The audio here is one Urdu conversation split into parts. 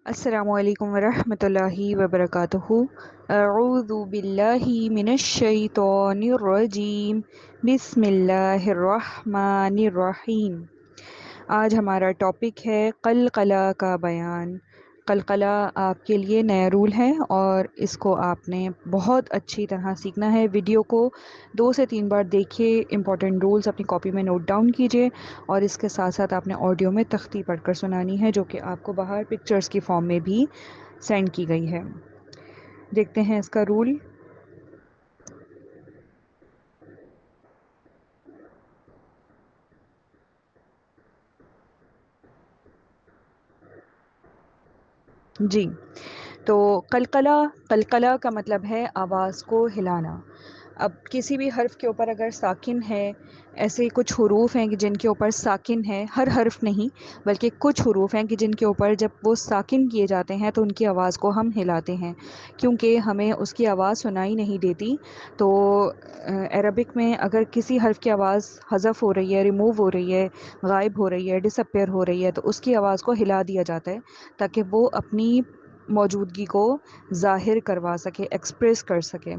السلام علیکم ورحمۃ اللہ وبرکاتہ۔ اعوذ باللہ من الشیطان الرجیم، بسم اللہ الرحمن الرحیم۔ آج ہمارا ٹاپک ہے قلقلہ کا بیان۔ قلقلہ آپ کے لیے نیا رول ہے اور اس کو آپ نے بہت اچھی طرح سیکھنا ہے۔ ویڈیو کو 2 سے 3 بار دیکھیے، امپورٹنٹ رولز اپنی کاپی میں نوٹ ڈاؤن کیجیے اور اس کے ساتھ ساتھ آپ نے آڈیو میں تختی پڑھ کر سنانی ہے، جو کہ آپ کو باہر پکچرز کی فارم میں بھی سینڈ کی گئی ہے۔ دیکھتے ہیں اس کا رول۔ جی، تو قلقلہ کا مطلب ہے آواز کو ہلانا۔ اب کسی بھی حرف کے اوپر اگر ساکن ہے، ایسے کچھ حروف ہیں کہ جن کے اوپر ساکن ہے، ہر حرف نہیں بلکہ کچھ حروف ہیں کہ جن کے اوپر جب وہ ساکن کیے جاتے ہیں تو ان کی آواز کو ہم ہلاتے ہیں، کیونکہ ہمیں اس کی آواز سنائی نہیں دیتی۔ تو عربک میں اگر کسی حرف کی آواز حذف ہو رہی ہے، ریموو ہو رہی ہے، غائب ہو رہی ہے، ڈس اپیئر ہو رہی ہے، تو اس کی آواز کو ہلا دیا جاتا ہے تاکہ وہ اپنی موجودگی کو ظاہر کروا سکے، ایکسپریس کر سکے۔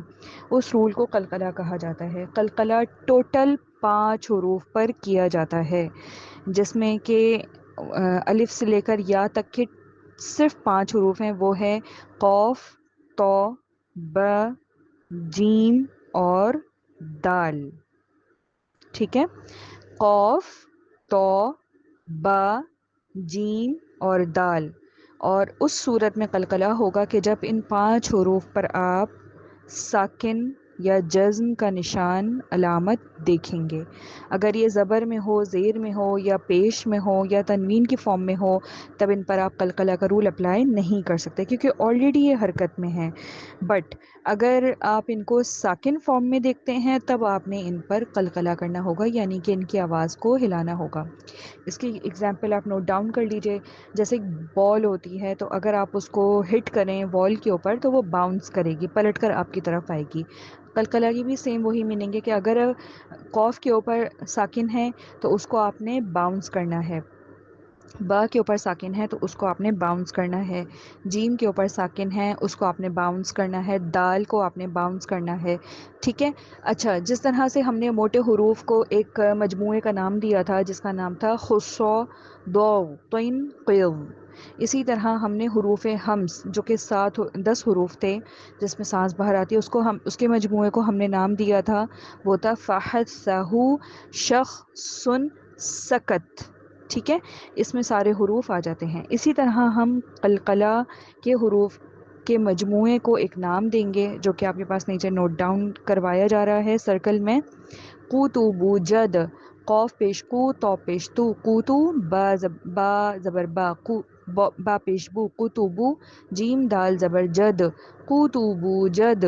اس رول کو قلقلہ کہا جاتا ہے۔ قلقلہ ٹوٹل 5 حروف پر کیا جاتا ہے، جس میں کہ الف سے لے کر یا تک کے صرف 5 حروف ہیں، وہ ہے قوف، تو، ب، جیم اور دال۔ ٹھیک ہے، قوف، تو، با، جیم اور دال۔ اور اس صورت میں قلقلہ ہوگا کہ جب ان 5 حروف پر آپ ساکن یا جزم کا نشان علامت دیکھیں گے۔ اگر یہ زبر میں ہو، زیر میں ہو یا پیش میں ہو یا تنوین کی فارم میں ہو، تب ان پر آپ قلقلہ کا رول اپلائی نہیں کر سکتے، کیونکہ آلریڈی یہ حرکت میں ہیں۔ بٹ اگر آپ ان کو ساکن فارم میں دیکھتے ہیں تب آپ نے ان پر قلقلہ کرنا ہوگا، یعنی کہ ان کی آواز کو ہلانا ہوگا۔ اس کی اگزامپل آپ نوٹ ڈاؤن کر لیجئے۔ جیسے بال ہوتی ہے، تو اگر آپ اس کو ہٹ کریں وال کے اوپر تو وہ باؤنس کرے گی، پلٹ کر آپ کی طرف آئے گی۔ قلقلہ کی بھی سیم وہی میننگ ہے کہ اگر قوف کے اوپر ساکن ہے تو اس کو آپ نے باؤنس کرنا ہے، با کے اوپر ساکن ہے تو اس کو آپ نے باؤنس کرنا ہے، جیم کے اوپر ساکن ہے اس کو آپ نے باؤنس کرنا ہے، دال کو آپ نے باؤنس کرنا ہے۔ ٹھیک ہے، اچھا، جس طرح سے ہم نے موٹے حروف کو ایک مجموعے کا نام دیا تھا جس کا نام تھا خصو، دو، طین، قیض، اسی طرح ہم نے حروف ہمس جو کہ 10 حروف تھے جس میں سانس باہر آتی ہے، اس کے مجموعے کو ہم نے نام دیا تھا، وہ تھا فحث، سہو، شخ، سن، سکت۔ ٹھیک ہے، اس میں سارے حروف آ جاتے ہیں۔ اسی طرح ہم قلقلہ کے حروف کے مجموعے کو ایک نام دیں گے، جو کہ آپ کے پاس نیچے نوٹ ڈاؤن کروایا جا رہا ہے سرکل میں۔ قوتو، جد، قوف پیش کو، تو پیش تو، قوتو، با زبر با، با پیش بو، قطبو، جیم دال زبر جد، قطبو جد۔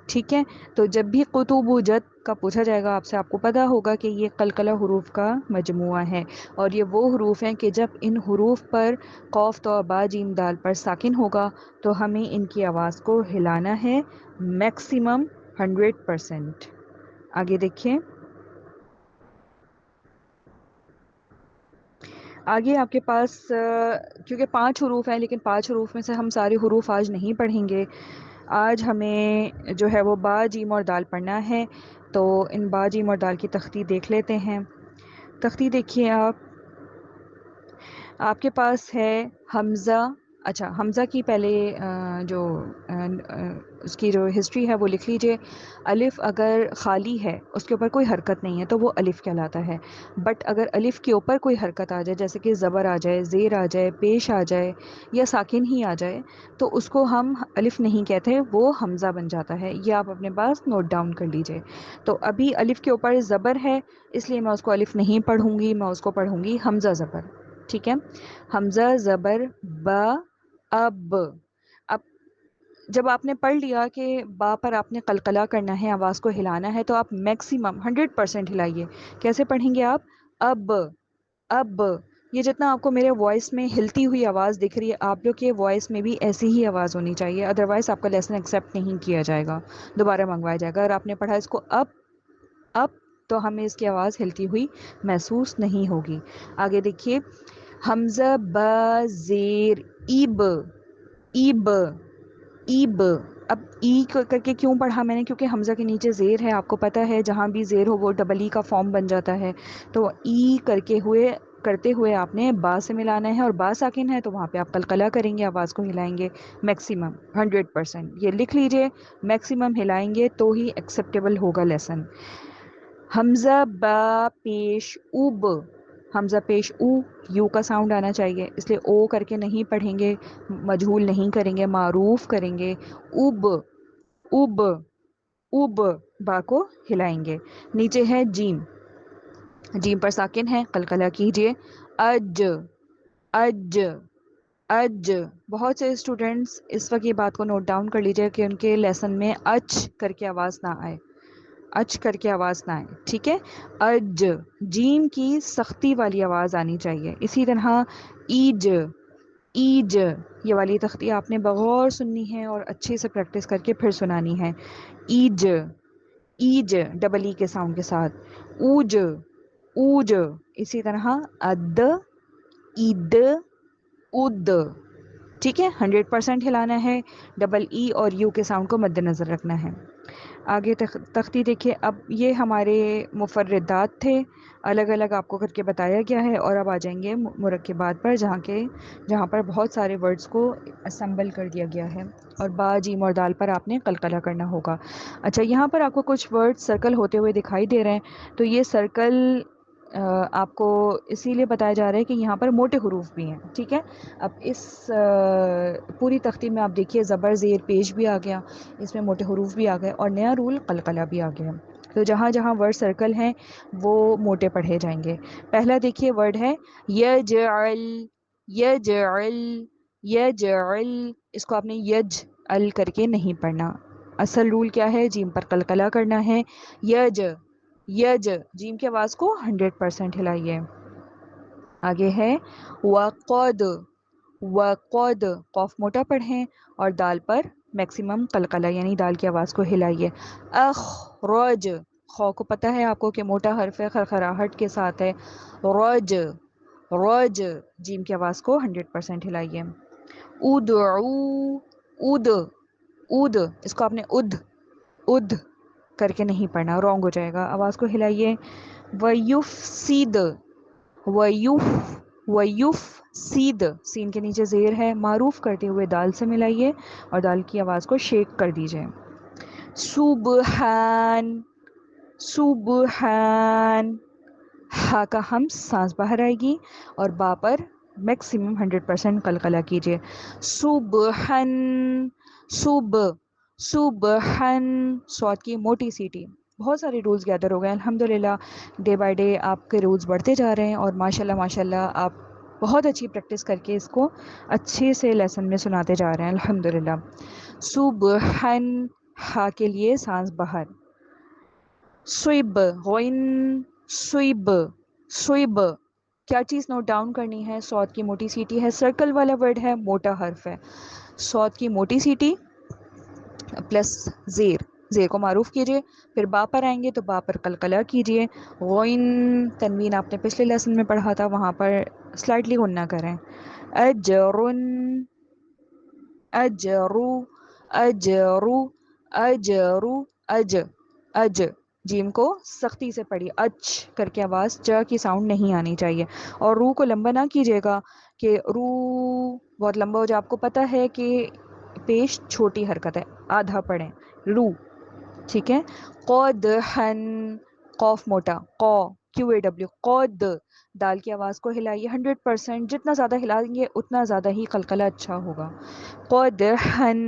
ٹھیک ہے، تو جب بھی قطب جد کا پوچھا جائے گا آپ سے، آپ کو پتہ ہوگا کہ یہ قلقلہ حروف کا مجموعہ ہے، اور یہ وہ حروف ہیں کہ جب ان حروف پر قوف، تو، با، جیم، دال پر ساکن ہوگا تو ہمیں ان کی آواز کو ہلانا ہے میکسیمم 100%۔ آگے دیکھیں، آگے آپ کے پاس کیونکہ 5 حروف ہیں، لیکن 5 حروف میں سے ہم سارے حروف آج نہیں پڑھیں گے۔ آج ہمیں جو ہے وہ با، جیم اور دال پڑھنا ہے، تو ان با، جیم اور دال کی تختی دیکھ لیتے ہیں۔ تختی دیکھیے آپ کے پاس ہے حمزہ۔ اچھا، حمزہ کی پہلے اس کی جو ہسٹری ہے وہ لکھ لیجئے۔ الف اگر خالی ہے، اس کے اوپر کوئی حرکت نہیں ہے تو وہ الف کہلاتا ہے، بٹ اگر الف کے اوپر کوئی حرکت آ جائے، جیسے کہ زبر آ جائے، زیر آ جائے، پیش آ جائے یا ساکن ہی آ جائے، تو اس کو ہم الف نہیں کہتے، وہ حمزہ بن جاتا ہے۔ یہ آپ اپنے پاس نوٹ ڈاؤن کر لیجئے۔ تو ابھی الف کے اوپر زبر ہے، اس لیے میں اس کو الف نہیں پڑھوں گی، میں اس کو پڑھوں گی حمزہ زبر۔ ٹھیک ہے، حمزہ زبر با، اب جب آپ نے پڑھ لیا کہ با پر آپ نے قلقلہ کرنا ہے، آواز کو ہلانا ہے، تو آپ میکسیمم 100% ہلائیے۔ کیسے پڑھیں گے آپ؟ اب یہ جتنا آپ کو میرے وائس میں ہلتی ہوئی آواز دکھ رہی ہے، آپ لوگ کے وائس میں بھی ایسی ہی آواز ہونی چاہیے، ادروائز آپ کا لیسن ایکسیپٹ نہیں کیا جائے گا، دوبارہ منگوایا جائے گا۔ اگر آپ نے پڑھا اس کو اب تو ہمیں اس کی آواز ہلتی ہوئی محسوس نہیں ہوگی۔ آگے دیکھیے، حمزہ با زیر ایب، ایب، ایب. اب ای کر کے کیوں پڑھا میں نے؟ کیونکہ حمزہ کے نیچے زیر ہے، آپ کو پتہ ہے جہاں بھی زیر ہو وہ ڈبل ای کا فارم بن جاتا ہے. تو ای کرتے ہوئے آپ نے با سے ملانا ہے، اور با ساکن ہے تو وہاں پہ آپ قلقلہ کریں گے، آواز کو ہلائیں گے میکسیمم 100%. یہ لکھ لیجئے، میکسیمم ہلائیں گے تو ہی ایکسیپٹیبل ہوگا لیسن. حمزہ با پیش اوب، حمزہ پیش او، یو کا ساؤنڈ آنا چاہیے، اس لیے او کر کے نہیں پڑھیں گے، مجہول نہیں کریں گے، معروف کریں گے. اوب، اوب، اوب، با کو ہلائیں گے. نیچے ہے جیم، جیم پر ساکن ہے، قلقلہ کیجئے. اج، اج، اج. بہت سے اسٹوڈنٹس اس وقت یہ بات کو نوٹ ڈاؤن کر لیجئے کہ ان کے لیسن میں اچ کر کے آواز نہ آئے، اچ کر کے آواز نہ آئے، ٹھیک ہے. اج، جیم کی سختی والی آواز آنی چاہیے. اسی طرح ایج، ایج، یہ والی تختی آپ نے بغور سننی ہے اور اچھے سے پریکٹس کر کے پھر سنانی ہے. ایج، ایج ڈبل ای کے ساؤنڈ کے ساتھ. اوج، اوج. اسی طرح اد، اید، اد. ٹھیک ہے، 100% ہلانا ہے، ڈبل ای اور یو کے ساؤنڈ کو مد نظر رکھنا ہے. آگے تختی دیکھیے. اب یہ ہمارے مفردات تھے، الگ الگ آپ کو کر کے بتایا گیا ہے. اور اب آ جائیں گے مرکبات پر، جہاں پر بہت سارے ورڈز کو اسمبل کر دیا گیا ہے، اور با، جیم اور دال پر آپ نے قلقلہ کرنا ہوگا. اچھا، یہاں پر آپ کو کچھ ورڈ سرکل ہوتے ہوئے دکھائی دے رہے ہیں، تو یہ سرکل آپ کو اسی لیے بتایا جا رہا ہے کہ یہاں پر موٹے حروف بھی ہیں. ٹھیک ہے، اب اس پوری تختی میں آپ دیکھیے زبر زیر پیش بھی آ گیا، اس میں موٹے حروف بھی آ گئے، اور نیا رول قلقلہ بھی آ گیا. تو جہاں جہاں ورڈ سرکل ہیں وہ موٹے پڑھے جائیں گے. پہلا دیکھیے ورڈ ہے یجعل، یجعل، یجعل. اس کو آپ نے یج ال کر کے نہیں پڑھنا. اصل رول کیا ہے؟ جیم پر قلقلہ کرنا ہے. یج، یج، جیم کی آواز کو 100% ہلائیے. آگے ہے وقد، وقد. قوف موٹا پڑھیں اور دال پر میکسیمم قلقلہ یعنی دال کی آواز کو ہلائیے. اخرج، خو کو پتہ ہے آپ کو کہ موٹا حرف ہے، خرخراہٹ کے ساتھ ہے. رج، رج، جیم کی آواز کو 100% ہلائیے. ادعو، اد، اد. اس کو آپ نے اد کر کے نہیں پڑھنا، رونگ ہو جائے گا. آواز کو ہلائیے. ویفسد، ویف، ویفسد. سین کے نیچے زیر ہے، معروف کرتے ہوئے دال سے ملائیے اور دال کی آواز کو شیک کر دیجئے. سبحان، سبحان. ہا کا ہم سانس باہر آئے گی اور با پر میکسیمم 100% قلقلہ کیجئے. سبحان، صب، سبحان. صوت کی موٹی سیٹی. بہت سارے رولز گیدر ہو گئے الحمدللہ. ڈے بائی ڈے آپ کے رولز بڑھتے جا رہے ہیں، اور ماشاءاللہ ماشاءاللہ آپ بہت اچھی پریکٹس کر کے اس کو اچھے سے لیسن میں سناتے جا رہے ہیں الحمدللہ. سبحان، ہا کے لیے سانس باہر. سویب، غین، سویب، سویب. کیا چیز نوٹ ڈاؤن کرنی ہے؟ صوت کی موٹی سیٹی ہے، سرکل والا ورڈ ہے، موٹا حرف ہے. صوت کی موٹی سیٹی پلس زیر، زیر کو معروف کیجئے. پھر با پر آئیں گے تو با پر قلقلہ کیجئے. غین، تنوین آپ نے پچھلے لیسن میں پڑھا تھا، وہاں پر سلائٹلی غنہ کریں. اجرن، اجرو، اجرو، اجرو. اج، اج. جیم کو سختی سے پڑھی، اچ کر کے آواز چ کی ساؤنڈ نہیں آنی چاہیے. اور رو کو لمبا نہ کیجیے گا کہ رو بہت لمبا ہو جائے. آپ کو پتہ ہے کہ پیش چھوٹی حرکت ہے، آدھا پڑھیں، رو. ٹھیک ہے. قدحن، قوف موٹا، قو، کیو اے ڈبلیو، قد. دال کی آواز کو ہلائیے 100%. جتنا زیادہ ہلائیں گے اتنا زیادہ ہی قلقلہ اچھا ہوگا. قدحن،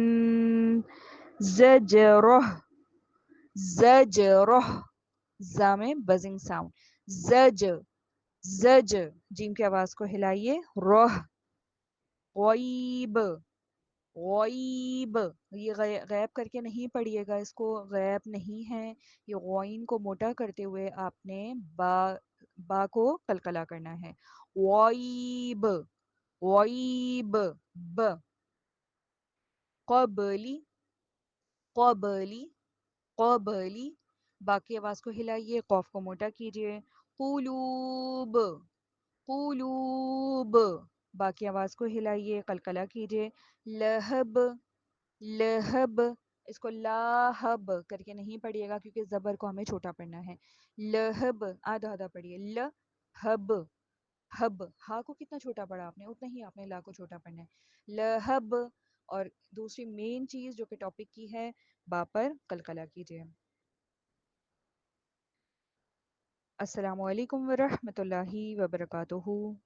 زجرہ، زجرہ. زا میں بزنگ ساؤنڈ. زج، زج. جیم کی آواز کو ہلائیے. رہ، غیب، غیب. یہ غیب کر کے نہیں پڑھیے گا، اس کو غیب نہیں ہے. یہ غین کو موٹا کرتے ہوئے آپ نے با کو قلقلہ کرنا ہے. غیب، غیب. ب، قبلی، قبلی، قبلی. باقی آواز کو ہلائیے، قوف کو موٹا کیجیے. قلوب، قلوب. باقی آواز کو ہلائیے، قلقلہ کیجیے. لہب، لہب. اس کو لاہب کر کے نہیں پڑھیے گا کیونکہ زبر کو ہمیں چھوٹا پڑھنا ہے. لہب آدھا آدھا پڑھیے. لہب، ہب، ہا کو کتنا چھوٹا پڑھا آپ نے، اتنا ہی آپ نے لا کو چھوٹا پڑھنا ہے. لہب. اور دوسری مین چیز جو کہ ٹاپک کی ہے، با پر قلقلہ کیجیے. السلام علیکم ورحمۃ اللہ وبرکاتہ.